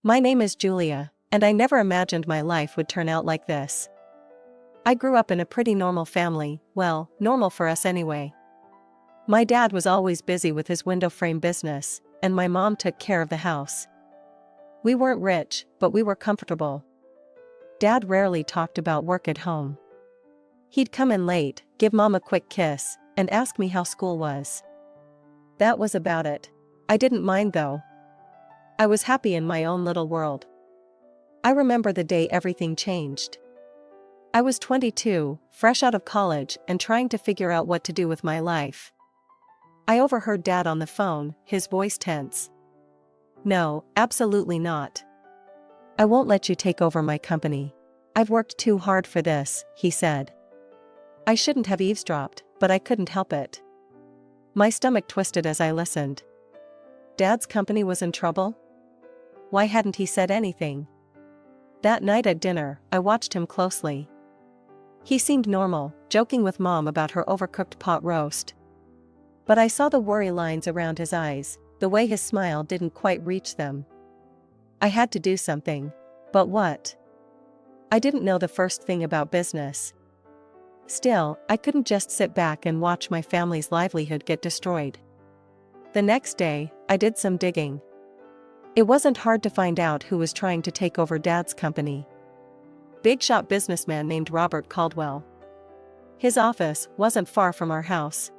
My name is Julia, and I never imagined my life would turn out like this. I grew up in a pretty normal family, well, normal for us anyway. My dad was always busy with his window frame business, and my mom took care of the house. We weren't rich, but we were comfortable. Dad rarely talked about work at home. He'd come in late, give Mom a quick kiss, and ask me how school was. That was about it. I didn't mind though. I was happy in my own little world. I remember the day everything changed. I was 22, fresh out of college and trying to figure out what to do with my life. I overheard Dad on the phone, his voice tense. "No, absolutely not. I won't let you take over my company. I've worked too hard for this," he said. I shouldn't have eavesdropped, but I couldn't help it. My stomach twisted as I listened. Dad's company was in trouble? Why hadn't he said anything? That night at dinner, I watched him closely. He seemed normal, joking with Mom about her overcooked pot roast. But I saw the worry lines around his eyes, the way his smile didn't quite reach them. I had to do something. But what? I didn't know the first thing about business. Still, I couldn't just sit back and watch my family's livelihood get destroyed. The next day, I did some digging. It wasn't hard to find out who was trying to take over Dad's company. Big shot businessman named Robert Caldwell. His office wasn't far from our house.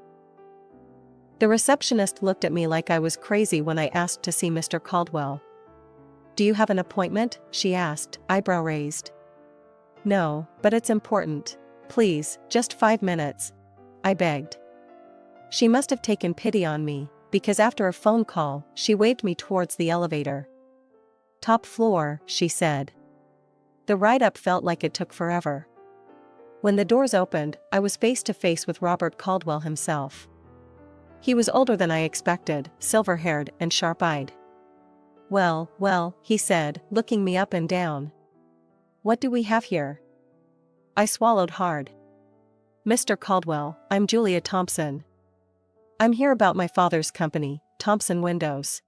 The receptionist looked at me like I was crazy when I asked to see Mr. Caldwell. "Do you have an appointment?" she asked, eyebrow raised. "No, but it's important. Please, just 5 minutes," I begged. She must have taken pity on me, because after a phone call, she waved me towards the elevator. "Top floor," she said. The ride up felt like it took forever. When the doors opened, I was face to face with Robert Caldwell himself. He was older than I expected, silver-haired and sharp-eyed. Well, he said, looking me up and down. "What do we have here?" I swallowed hard. "Mr. Caldwell, I'm Julia Thompson. I'm here about my father's company, Thompson Windows."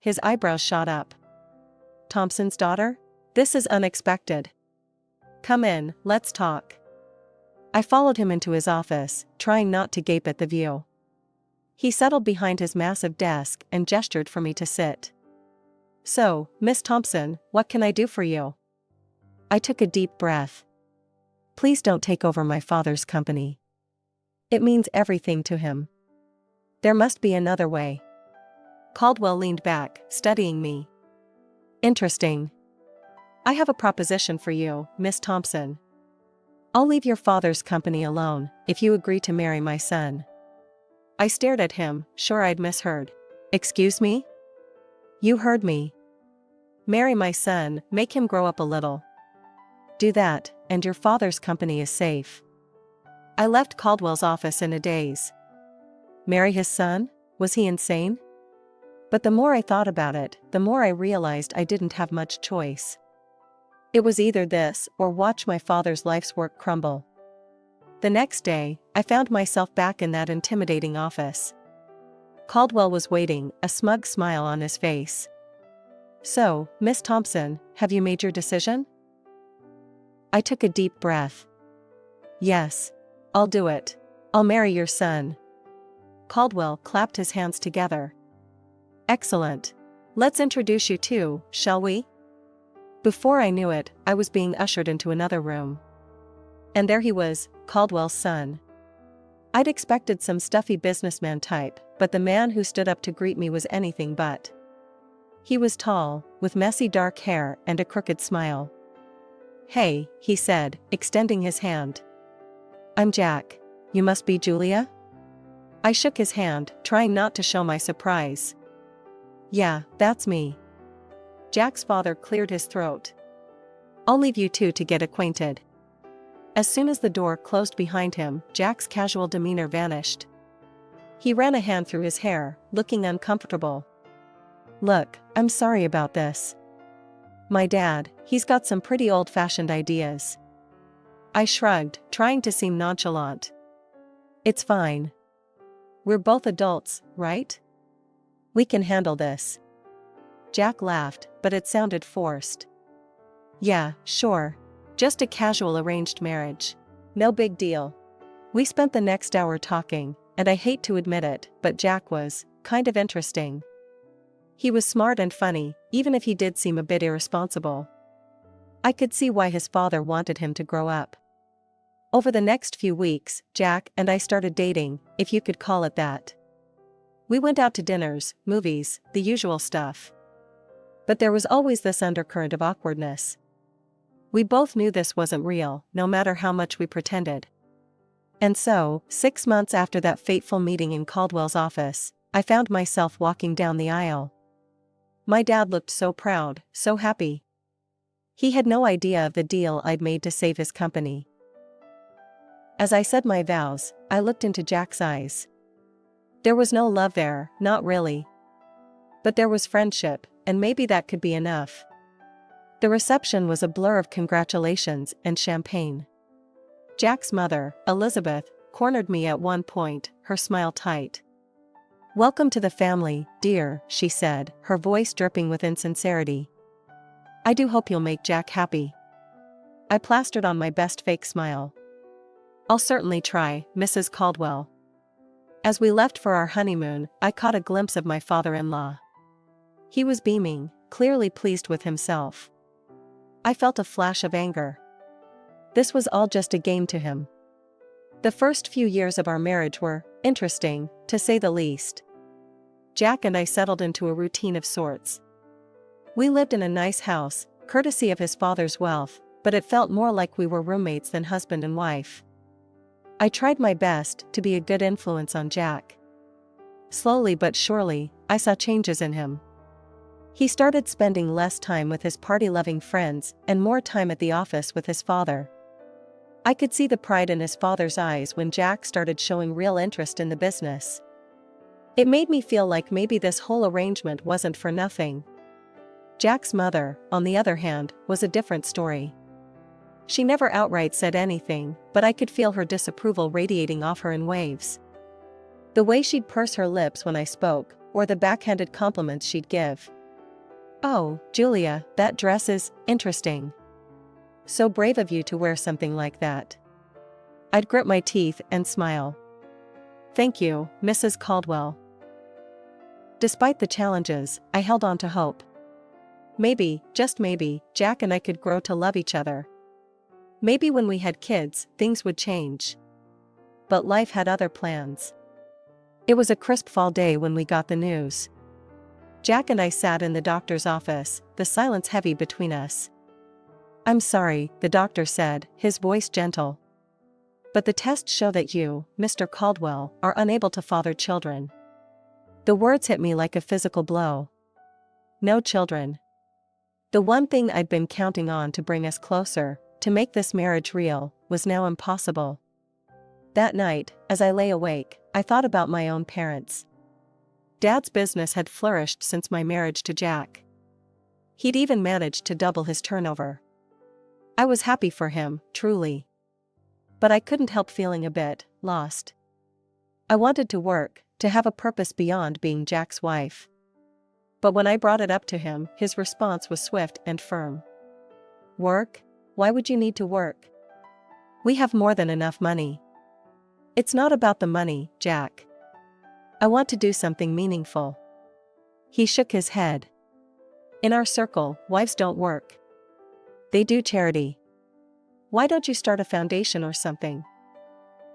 His eyebrows shot up. "Thompson's daughter? This is unexpected. Come in, let's talk." I followed him into his office, trying not to gape at the view. He settled behind his massive desk and gestured for me to sit. "So, Miss Thompson, what can I do for you?" I took a deep breath. "Please don't take over my father's company. It means everything to him. There must be another way." Caldwell leaned back, studying me. "Interesting. I have a proposition for you, Miss Thompson. I'll leave your father's company alone, if you agree to marry my son." I stared at him, sure I'd misheard. "Excuse me?" "You heard me. Marry my son, make him grow up a little. Do that, and your father's company is safe." I left Caldwell's office in a daze. Marry his son? Was he insane? But the more I thought about it, the more I realized I didn't have much choice. It was either this, or watch my father's life's work crumble. The next day, I found myself back in that intimidating office. Caldwell was waiting, a smug smile on his face. "So, Miss Thompson, have you made your decision?" I took a deep breath. "Yes. I'll do it. I'll marry your son." Caldwell clapped his hands together. "Excellent. Let's introduce you two, shall we?" Before I knew it, I was being ushered into another room. And there he was, Caldwell's son. I'd expected some stuffy businessman type, but the man who stood up to greet me was anything but. He was tall, with messy dark hair and a crooked smile. "Hey," he said, extending his hand. "I'm Jack. You must be Julia?" I shook his hand, trying not to show my surprise. "Yeah, that's me." Jack's father cleared his throat. "I'll leave you two to get acquainted." As soon as the door closed behind him, Jack's casual demeanor vanished. He ran a hand through his hair, looking uncomfortable. "Look, I'm sorry about this. My dad, he's got some pretty old-fashioned ideas." I shrugged, trying to seem nonchalant. "It's fine. We're both adults, right? We can handle this." Jack laughed, but it sounded forced. Yeah, sure. Just a casual arranged marriage. No big deal. We spent the next hour talking, and I hate to admit it, but Jack was kind of interesting. He was smart and funny, even if he did seem a bit irresponsible. I could see why his father wanted him to grow up. Over the next few weeks, Jack and I started dating, if you could call it that. We went out to dinners, movies, the usual stuff. But there was always this undercurrent of awkwardness. We both knew this wasn't real, no matter how much we pretended. And so, 6 months after that fateful meeting in Caldwell's office, I found myself walking down the aisle. My dad looked so proud, so happy. He had no idea of the deal I'd made to save his company. As I said my vows, I looked into Jack's eyes. There was no love there, not really. But there was friendship, and maybe that could be enough. The reception was a blur of congratulations and champagne. Jack's mother, Elizabeth, cornered me at one point, her smile tight. "Welcome to the family, dear," she said, her voice dripping with insincerity. "I do hope you'll make Jack happy." I plastered on my best fake smile. "I'll certainly try, Mrs. Caldwell." As we left for our honeymoon, I caught a glimpse of my father-in-law. He was beaming, clearly pleased with himself. I felt a flash of anger. This was all just a game to him. The first few years of our marriage were interesting, to say the least. Jack and I settled into a routine of sorts. We lived in a nice house, courtesy of his father's wealth, but it felt more like we were roommates than husband and wife. I tried my best to be a good influence on Jack. Slowly but surely, I saw changes in him. He started spending less time with his party-loving friends and more time at the office with his father. I could see the pride in his father's eyes when Jack started showing real interest in the business. It made me feel like maybe this whole arrangement wasn't for nothing. Jack's mother, on the other hand, was a different story. She never outright said anything, but I could feel her disapproval radiating off her in waves. The way she'd purse her lips when I spoke, or the backhanded compliments she'd give. "Oh, Julia, that dress is interesting. So brave of you to wear something like that." I'd grit my teeth and smile. "Thank you, Mrs. Caldwell." Despite the challenges, I held on to hope. Maybe, just maybe, Jack and I could grow to love each other. Maybe when we had kids, things would change. But life had other plans. It was a crisp fall day when we got the news. Jack and I sat in the doctor's office, the silence heavy between us. "I'm sorry," the doctor said, his voice gentle. "But the tests show that you, Mr. Caldwell, are unable to father children." The words hit me like a physical blow. No children. The one thing I'd been counting on to bring us closer, to make this marriage real, was now impossible. That night, as I lay awake, I thought about my own parents. Dad's business had flourished since my marriage to Jack. He'd even managed to double his turnover. I was happy for him, truly. But I couldn't help feeling a bit lost. I wanted to work, to have a purpose beyond being Jack's wife. But when I brought it up to him, his response was swift and firm. "Work? Why would you need to work? We have more than enough money." "It's not about the money, Jack. I want to do something meaningful." He shook his head. "In our circle, wives don't work. They do charity. Why don't you start a foundation or something?"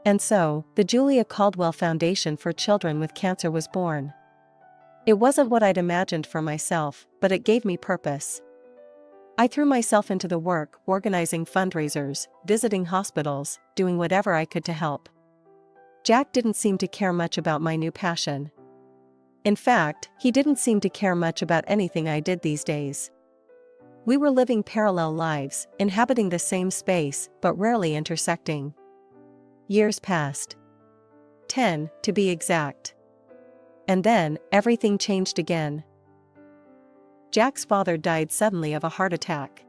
And so, the Julia Caldwell Foundation for Children with Cancer was born. It wasn't what I'd imagined for myself, but it gave me purpose. I threw myself into the work, organizing fundraisers, visiting hospitals, doing whatever I could to help. Jack didn't seem to care much about my new passion. In fact, he didn't seem to care much about anything I did these days. We were living parallel lives, inhabiting the same space, but rarely intersecting. Years passed. 10, to be exact. And then, everything changed again. Jack's father died suddenly of a heart attack.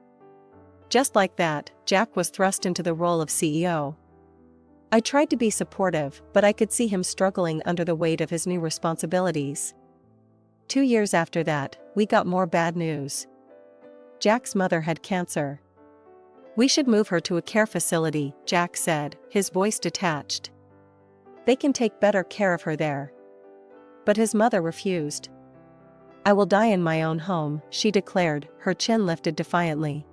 Just like that, Jack was thrust into the role of CEO. I tried to be supportive, but I could see him struggling under the weight of his new responsibilities. 2 years after that, we got more bad news. Jack's mother had cancer. We should move her to a care facility, Jack said, his voice detached. They can take better care of her there. But his mother refused. I will die in my own home, she declared, her chin lifted defiantly.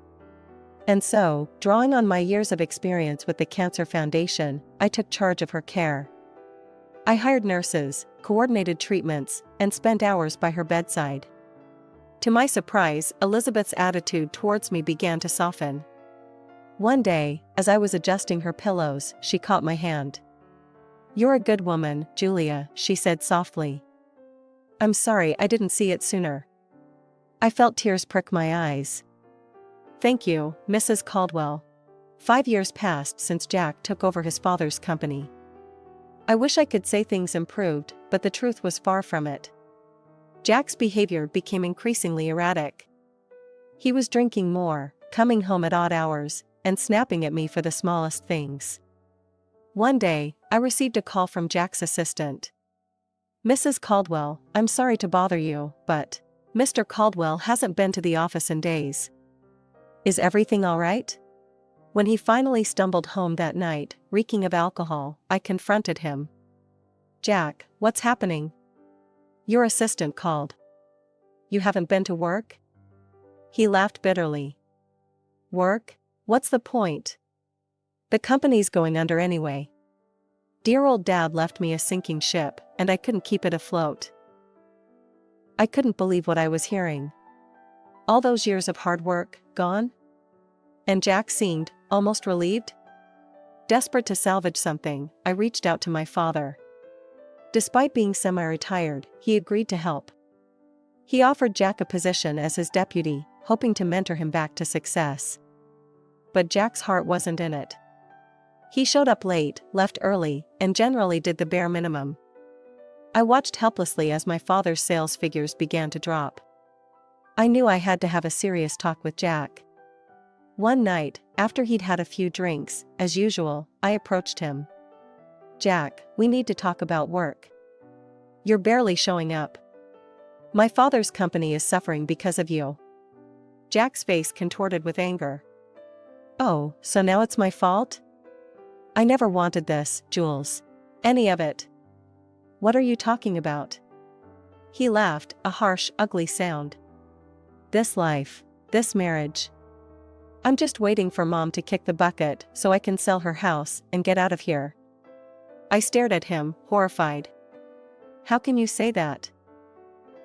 And so, drawing on my years of experience with the Cancer Foundation, I took charge of her care. I hired nurses, coordinated treatments, and spent hours by her bedside. To my surprise, Elizabeth's attitude towards me began to soften. One day, as I was adjusting her pillows, she caught my hand. "You're a good woman, Julia," she said softly. "I'm sorry I didn't see it sooner." I felt tears prick my eyes. "Thank you, Mrs. Caldwell." 5 years passed since Jack took over his father's company. I wish I could say things improved, but the truth was far from it. Jack's behavior became increasingly erratic. He was drinking more, coming home at odd hours, and snapping at me for the smallest things. One day, I received a call from Jack's assistant. "Mrs. Caldwell, I'm sorry to bother you, but Mr. Caldwell hasn't been to the office in days. Is everything all right?" When he finally stumbled home that night, reeking of alcohol, I confronted him. "Jack, what's happening?" "Your assistant called." "You haven't been to work?" He laughed bitterly. "Work? What's the point? The company's going under anyway. Dear old Dad left me a sinking ship, and I couldn't keep it afloat." I couldn't believe what I was hearing. All those years of hard work, gone? And Jack seemed almost relieved? Desperate to salvage something, I reached out to my father. Despite being semi-retired, he agreed to help. He offered Jack a position as his deputy, hoping to mentor him back to success. But Jack's heart wasn't in it. He showed up late, left early, and generally did the bare minimum. I watched helplessly as my father's sales figures began to drop. I knew I had to have a serious talk with Jack. One night, after he'd had a few drinks, as usual, I approached him. "Jack, we need to talk about work. You're barely showing up. My father's company is suffering because of you." Jack's face contorted with anger. "Oh, so now it's my fault? I never wanted this, Jules. Any of it. What are you talking about?" He laughed, a harsh, ugly sound. "This life. This marriage. I'm just waiting for Mom to kick the bucket so I can sell her house and get out of here." I stared at him, horrified. "How can you say that?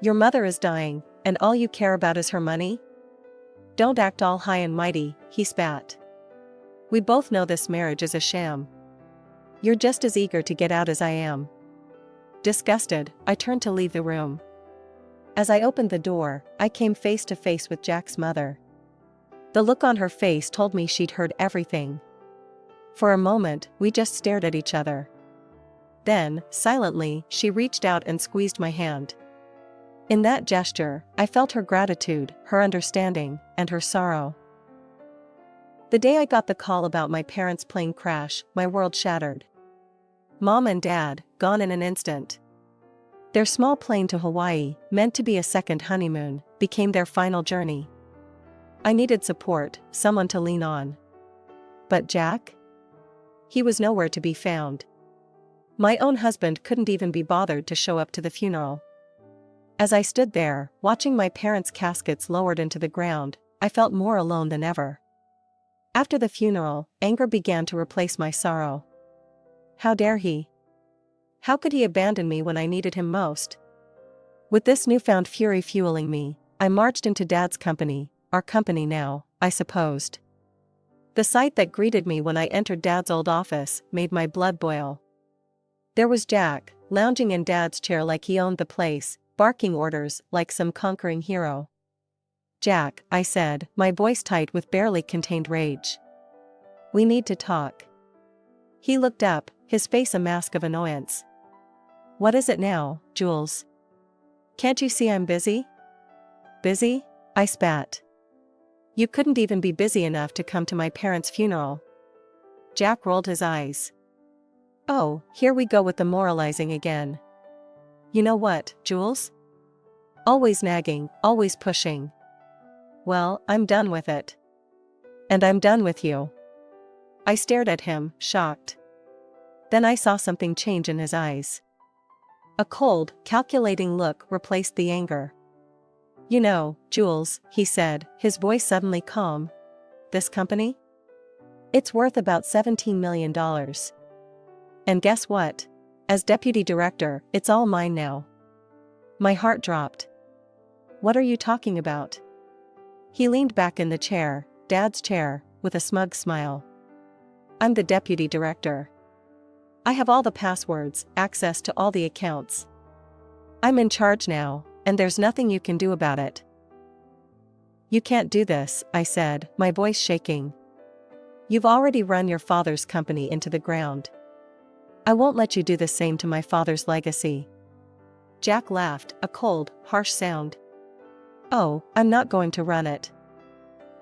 Your mother is dying, and all you care about is her money? Don't act all high and mighty," he spat. "We both know this marriage is a sham. You're just as eager to get out as I am." Disgusted, I turned to leave the room. As I opened the door, I came face to face with Jack's mother. The look on her face told me she'd heard everything. For a moment, we just stared at each other. Then, silently, she reached out and squeezed my hand. In that gesture, I felt her gratitude, her understanding, and her sorrow. The day I got the call about my parents' plane crash, my world shattered. Mom and Dad, gone in an instant. Their small plane to Hawaii, meant to be a second honeymoon, became their final journey. I needed support, someone to lean on. But Jack? He was nowhere to be found. My own husband couldn't even be bothered to show up to the funeral. As I stood there, watching my parents' caskets lowered into the ground, I felt more alone than ever. After the funeral, anger began to replace my sorrow. How dare he? How could he abandon me when I needed him most? With this newfound fury fueling me, I marched into Dad's company, our company now, I supposed. The sight that greeted me when I entered Dad's old office made my blood boil. There was Jack, lounging in Dad's chair like he owned the place, barking orders like some conquering hero. "Jack," I said, my voice tight with barely contained rage. "We need to talk." He looked up, his face a mask of annoyance. "What is it now, Jules? Can't you see I'm busy?" "Busy?" I spat. "You couldn't even be busy enough to come to my parents' funeral." Jack rolled his eyes. "Oh, here we go with the moralizing again. You know what, Jules? Always nagging, always pushing. Well, I'm done with it. And I'm done with you. I stared at him, shocked. Then I saw something change in his eyes. A cold, calculating look replaced the anger. You know, Jules, he said, his voice suddenly calm. This company? It's worth about $17 million. And guess what? As deputy director, it's all mine now. My heart dropped. What are you talking about? He leaned back in the chair, Dad's chair, with a smug smile. I'm the deputy director. I have all the passwords, access to all the accounts. I'm in charge now, and there's nothing you can do about it. You can't do this, I said, my voice shaking. You've already run your father's company into the ground. I won't let you do the same to my father's legacy. Jack laughed, a cold, harsh sound. Oh, I'm not going to run it.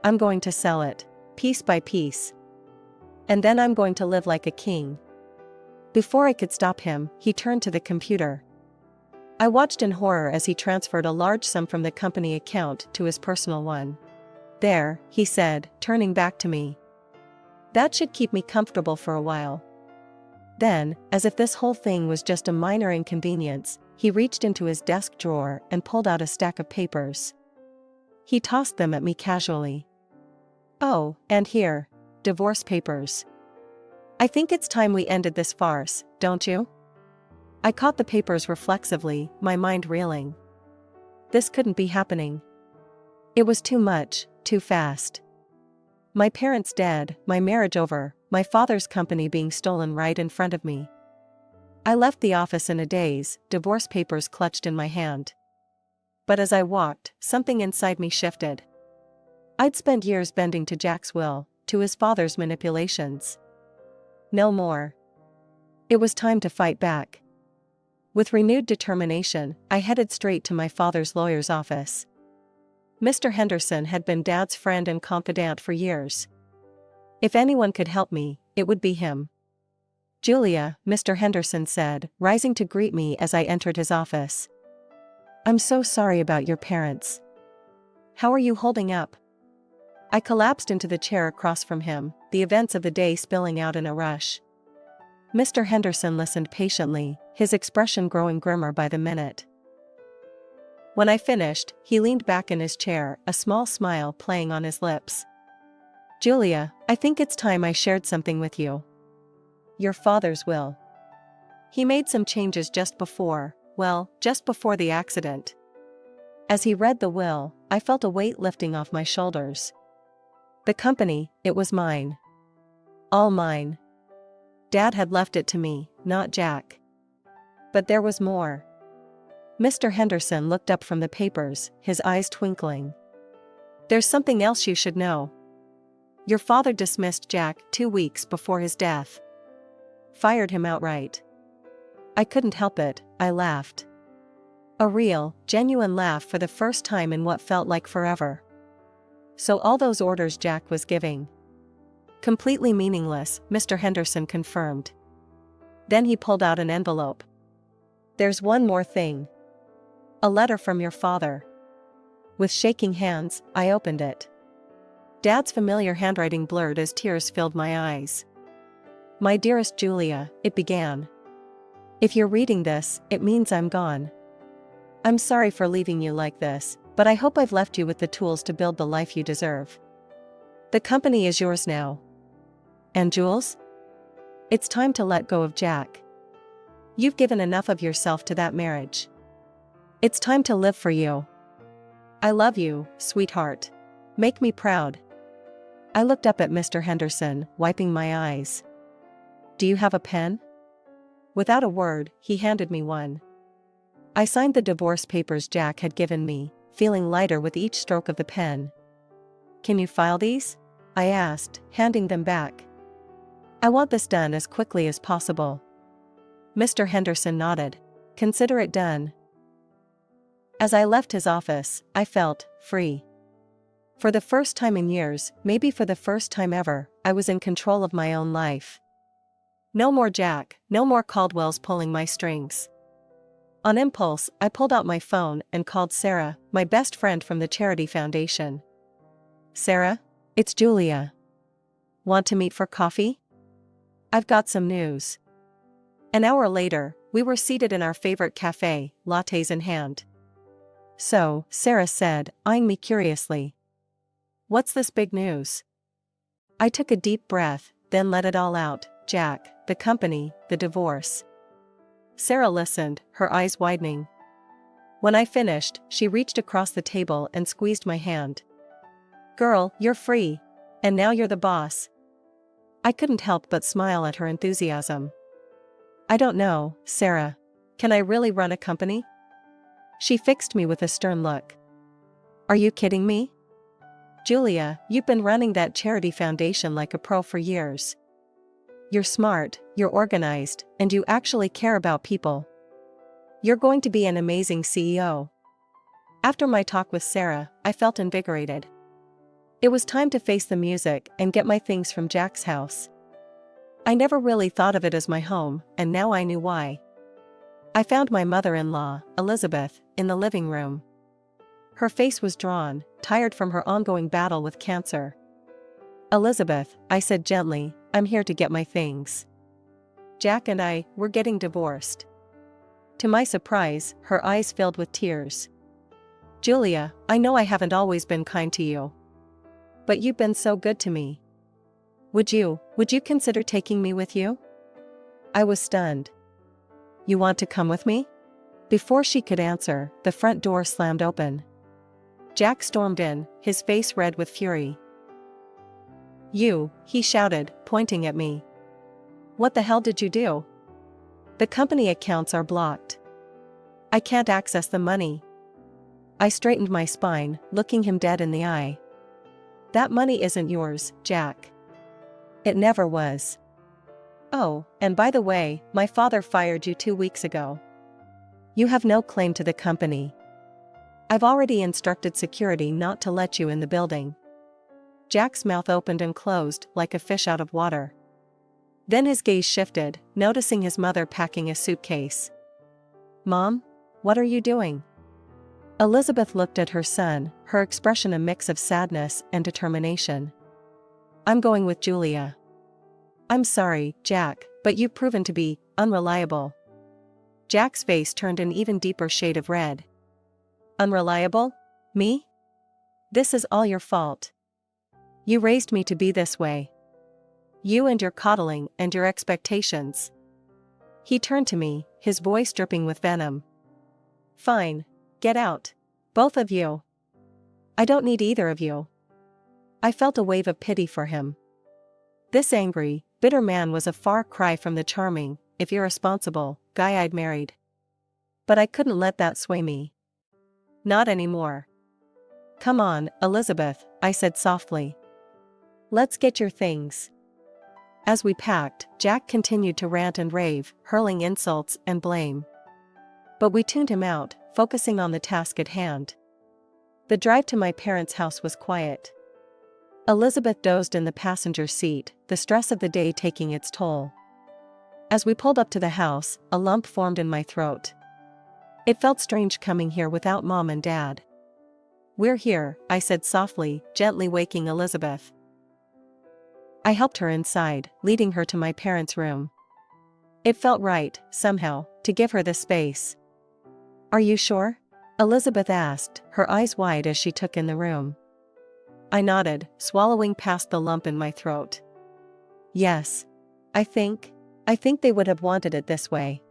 I'm going to sell it, piece by piece. And then I'm going to live like a king. Before I could stop him, he turned to the computer. I watched in horror as he transferred a large sum from the company account to his personal one. There, he said, turning back to me. That should keep me comfortable for a while. Then, as if this whole thing was just a minor inconvenience, he reached into his desk drawer and pulled out a stack of papers. He tossed them at me casually. Oh, and here, divorce papers. I think it's time we ended this farce, don't you? I caught the papers reflexively, my mind reeling. This couldn't be happening. It was too much, too fast. My parents dead, my marriage over, my father's company being stolen right in front of me. I left the office in a daze, divorce papers clutched in my hand. But as I walked, something inside me shifted. I'd spent years bending to Jack's will, to his father's manipulations. No more. It was time to fight back. With renewed determination, I headed straight to my father's lawyer's office. Mr. Henderson had been Dad's friend and confidant for years. If anyone could help me, it would be him. Julia, Mr. Henderson said, rising to greet me as I entered his office. I'm so sorry about your parents. How are you holding up? I collapsed into the chair across from him, the events of the day spilling out in a rush. Mr. Henderson listened patiently, his expression growing grimmer by the minute. When I finished, he leaned back in his chair, a small smile playing on his lips. Julia, I think it's time I shared something with you. Your father's will. He made some changes just before the accident. As he read the will, I felt a weight lifting off my shoulders. The company, it was mine. All mine. Dad had left it to me, not Jack. But there was more. Mr. Henderson looked up from the papers, his eyes twinkling. There's something else you should know. Your father dismissed Jack 2 weeks before his death. Fired him outright. I couldn't help it, I laughed. A real, genuine laugh for the first time in what felt like forever. So all those orders Jack was giving. Completely meaningless, Mr. Henderson confirmed. Then he pulled out an envelope. There's one more thing. A letter from your father. With shaking hands, I opened it. Dad's familiar handwriting blurred as tears filled my eyes. My dearest Julia, it began. If you're reading this, it means I'm gone. I'm sorry for leaving you like this, but I hope I've left you with the tools to build the life you deserve. The company is yours now. And Jules? It's time to let go of Jack. You've given enough of yourself to that marriage. It's time to live for you. I love you, sweetheart. Make me proud. I looked up at Mr. Henderson, wiping my eyes. Do you have a pen? Without a word, he handed me one. I signed the divorce papers Jack had given me, feeling lighter with each stroke of the pen. Can you file these? I asked, handing them back. I want this done as quickly as possible. Mr. Henderson nodded. Consider it done. As I left his office, I felt free. For the first time in years, maybe for the first time ever, I was in control of my own life. No more Jack, no more Caldwell's pulling my strings. On impulse, I pulled out my phone and called Sarah, my best friend from the charity foundation. Sarah? It's Julia. Want to meet for coffee? I've got some news. An hour later, we were seated in our favorite cafe, lattes in hand. So, Sarah said, eyeing me curiously. What's this big news? I took a deep breath, then let it all out. Jack, the company, the divorce. Sarah listened, her eyes widening. When I finished, she reached across the table and squeezed my hand. Girl, you're free. And now you're the boss. I couldn't help but smile at her enthusiasm. I don't know, Sarah. Can I really run a company? She fixed me with a stern look. Are you kidding me? Julia, you've been running that charity foundation like a pro for years. You're smart, you're organized, and you actually care about people. You're going to be an amazing CEO. After my talk with Sarah, I felt invigorated. It was time to face the music and get my things from Jack's house. I never really thought of it as my home, and now I knew why. I found my mother-in-law, Elizabeth, in the living room. Her face was drawn, tired from her ongoing battle with cancer. Elizabeth, I said gently, I'm here to get my things. Jack and I, we're getting divorced. To my surprise, her eyes filled with tears. Julia, I know I haven't always been kind to you. But you've been so good to me. Would you consider taking me with you? I was stunned. You want to come with me? Before she could answer, the front door slammed open. Jack stormed in, his face red with fury. You, he shouted, pointing at me. What the hell did you do? The company accounts are blocked. I can't access the money. I straightened my spine, looking him dead in the eye. That money isn't yours, Jack. It never was. Oh, and by the way, my father fired you 2 weeks ago. You have no claim to the company. I've already instructed security not to let you in the building. Jack's mouth opened and closed like a fish out of water. Then his gaze shifted, noticing his mother packing a suitcase. Mom? What are you doing? Elizabeth looked at her son, her expression a mix of sadness and determination. I'm going with Julia. I'm sorry, Jack, but you've proven to be unreliable. Jack's face turned an even deeper shade of red. Unreliable? Me? This is all your fault. You raised me to be this way. You and your coddling and your expectations. He turned to me, his voice dripping with venom. Fine. Get out. Both of you. I don't need either of you. I felt a wave of pity for him. This angry, bitter man was a far cry from the charming, if irresponsible, guy I'd married. But I couldn't let that sway me. Not anymore. Come on, Elizabeth, I said softly. Let's get your things. As we packed, Jack continued to rant and rave, hurling insults and blame. But we tuned him out, focusing on the task at hand. The drive to my parents' house was quiet. Elizabeth dozed in the passenger seat, the stress of the day taking its toll. As we pulled up to the house, a lump formed in my throat. It felt strange coming here without Mom and Dad. We're here, I said softly, gently waking Elizabeth. I helped her inside, leading her to my parents' room. It felt right, somehow, to give her the space. Are you sure? Elizabeth asked, her eyes wide as she took in the room. I nodded, swallowing past the lump in my throat. Yes. I think they would have wanted it this way.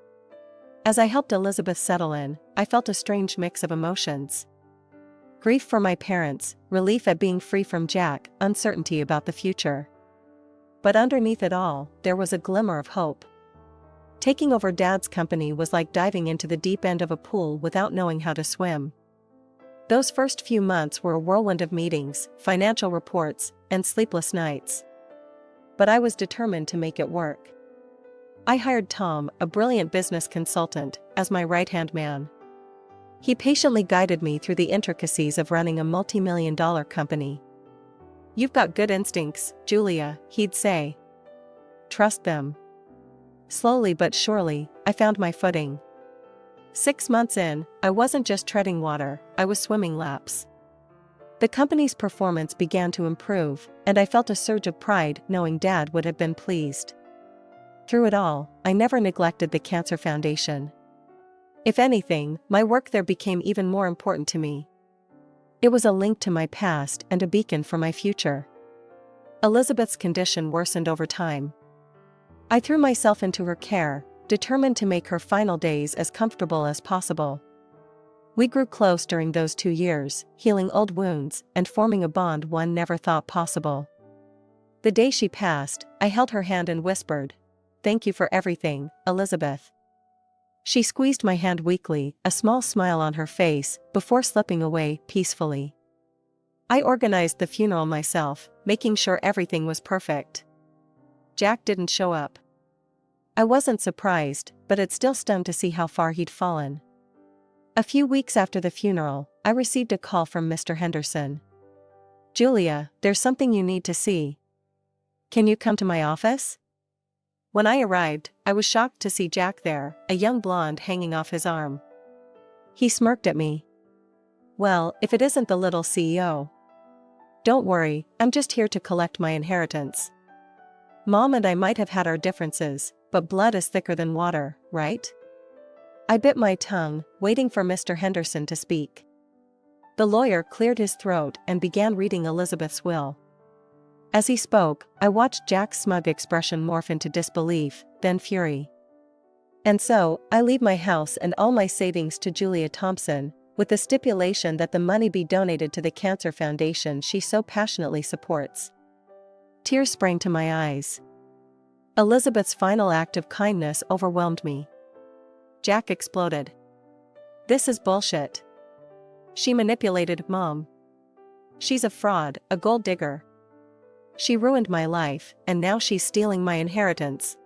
As I helped Elizabeth settle in, I felt a strange mix of emotions. Grief for my parents, relief at being free from Jack, uncertainty about the future. But underneath it all, there was a glimmer of hope. Taking over Dad's company was like diving into the deep end of a pool without knowing how to swim. Those first few months were a whirlwind of meetings, financial reports, and sleepless nights. But I was determined to make it work. I hired Tom, a brilliant business consultant, as my right-hand man. He patiently guided me through the intricacies of running a multi-million-dollar company. You've got good instincts, Julia, he'd say. Trust them. Slowly but surely, I found my footing. 6 months in, I wasn't just treading water, I was swimming laps. The company's performance began to improve, and I felt a surge of pride knowing Dad would have been pleased. Through it all, I never neglected the Cancer Foundation. If anything, my work there became even more important to me. It was a link to my past and a beacon for my future. Elizabeth's condition worsened over time. I threw myself into her care, determined to make her final days as comfortable as possible. We grew close during those 2 years, healing old wounds and forming a bond one never thought possible. The day she passed, I held her hand and whispered, "Thank you for everything, Elizabeth." She squeezed my hand weakly, a small smile on her face, before slipping away peacefully. I organized the funeral myself, making sure everything was perfect. Jack didn't show up. I wasn't surprised, but it still stung to see how far he'd fallen. A few weeks after the funeral, I received a call from Mr. Henderson. "Julia, there's something you need to see. Can you come to my office?" When I arrived, I was shocked to see Jack there, a young blonde hanging off his arm. He smirked at me. "Well, if it isn't the little CEO. Don't worry, I'm just here to collect my inheritance. Mom and I might have had our differences, but blood is thicker than water, right?" I bit my tongue, waiting for Mr. Henderson to speak. The lawyer cleared his throat and began reading Elizabeth's will. As he spoke, I watched Jack's smug expression morph into disbelief, then fury. "And so, I leave my house and all my savings to Julia Thompson, with the stipulation that the money be donated to the Cancer Foundation she so passionately supports." Tears sprang to my eyes. Elizabeth's final act of kindness overwhelmed me. Jack exploded. "This is bullshit. She manipulated Mom. She's a fraud, a gold digger. She ruined my life, and now she's stealing my inheritance."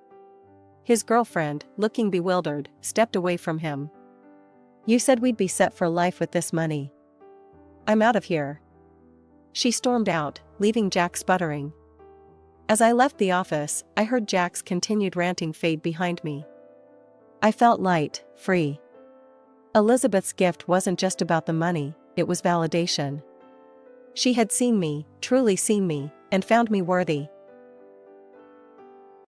His girlfriend, looking bewildered, stepped away from him. "You said we'd be set for life with this money. I'm out of here." She stormed out, leaving Jack sputtering. As I left the office, I heard Jack's continued ranting fade behind me. I felt light, free. Elizabeth's gift wasn't just about the money, it was validation. She had seen me, truly seen me, and found me worthy.